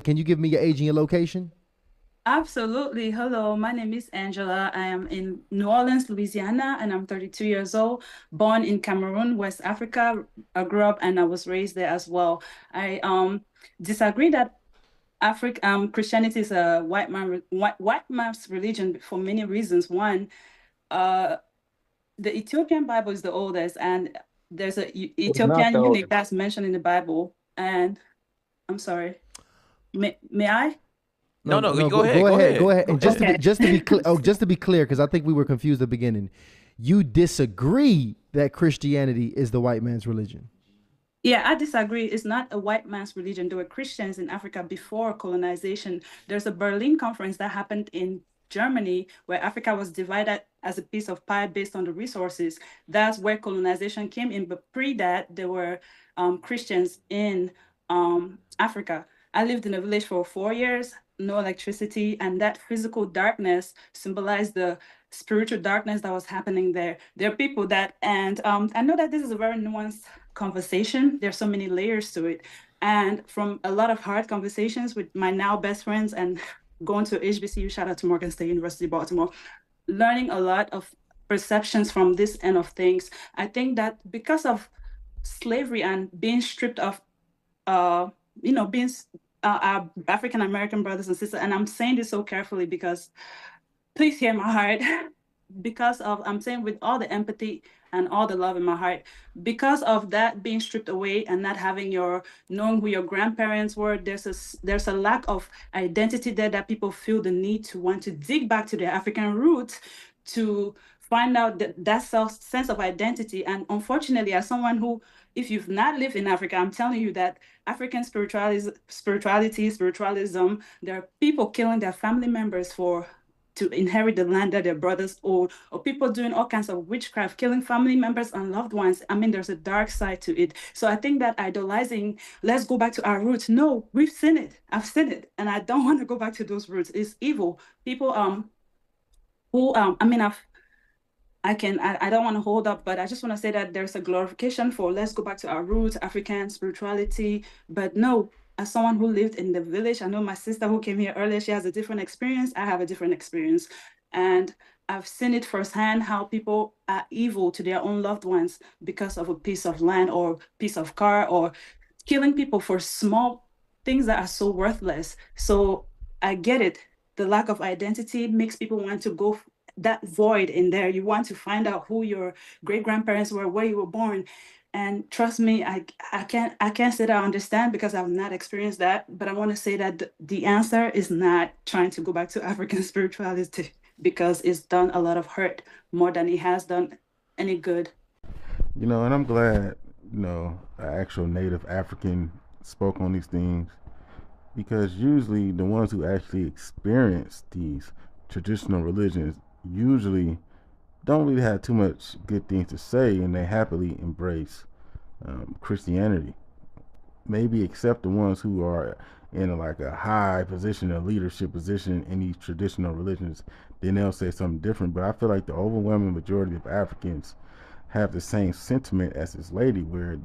Can you give me your age and your location? Absolutely. Hello, my name is Angela. I am in New Orleans, Louisiana, and I'm 32 years old, born in Cameroon, West Africa. I grew up and I was raised there as well. I disagree that Africa Christianity is a white man's religion for many reasons. One, uh the Ethiopian Bible is the oldest, and there's a It's not Ethiopian though. eunuch that's mentioned in the Bible. And I'm sorry, may I? No, No, no, no, you no. go Go ahead. Go ahead. Go ahead. ahead. Go And just to ahead. be Okay. just to be clear, just to be clear, because I think we were confused at the beginning. You disagree that Christianity is the white man's religion. Yeah, I disagree. It's not a white man's religion. There were Christians in Africa before colonization. There's a Berlin conference that happened in Germany where Africa was divided as a piece of pie based on the resources. That's where colonization came in. But pre that, there were Christians in Africa. I lived in a village for 4 years, no electricity, and that physical darkness symbolized the spiritual darkness that was happening there. There are people that, and I know that this is a very nuanced conversation. There's so many layers to it. And from a lot of hard conversations with my now best friends and going to HBCU, shout out to Morgan State University, Baltimore, learning a lot of perceptions from this end of things. I think that because of slavery and being stripped of, uh, being our African American brothers and sisters, and I'm saying this so carefully because please hear my heart. Because of, I'm saying with all the empathy and all the love in my heart, because of that being stripped away and not having your knowing who your grandparents were, there's a lack of identity there that people feel the need to want to dig back to their African roots to find out that sense of identity. And unfortunately, as someone who, if you've not lived in Africa, I'm telling you that African spiritualism, there are people killing their family members for to inherit the land that their brothers own, or people doing all kinds of witchcraft, killing family members and loved ones. I mean, there's a dark side to it. So I think that idolizing, let's go back to our roots. No, we've seen it. I've seen it. And I don't want to go back to those roots. It's evil. People who I mean I don't want to hold up, but I just want to say that there's a glorification for let's go back to our roots, African spirituality. But no, as someone who lived in the village, I know my sister who came here earlier, she has a different experience. I have a different experience. And I've seen it firsthand how people are evil to their own loved ones because of a piece of land or piece of car or killing people for small things that are so worthless. So I get it. The lack of identity makes people want to go that void in there. You want to find out who your great grandparents were, where you were born. And trust me, I can't say that I understand because I've not experienced that. But I want to say that the answer is not trying to go back to African spirituality because it's done a lot of hurt more than it has done any good. And I'm glad, an actual native African spoke on these things because usually the ones who actually experience these traditional religions usually don't really have too much good things to say and they happily embrace Christianity. Maybe except the ones who are in like a high position, a leadership position in these traditional religions, then they'll say something different. But I feel like the overwhelming majority of Africans have the same sentiment as this lady, where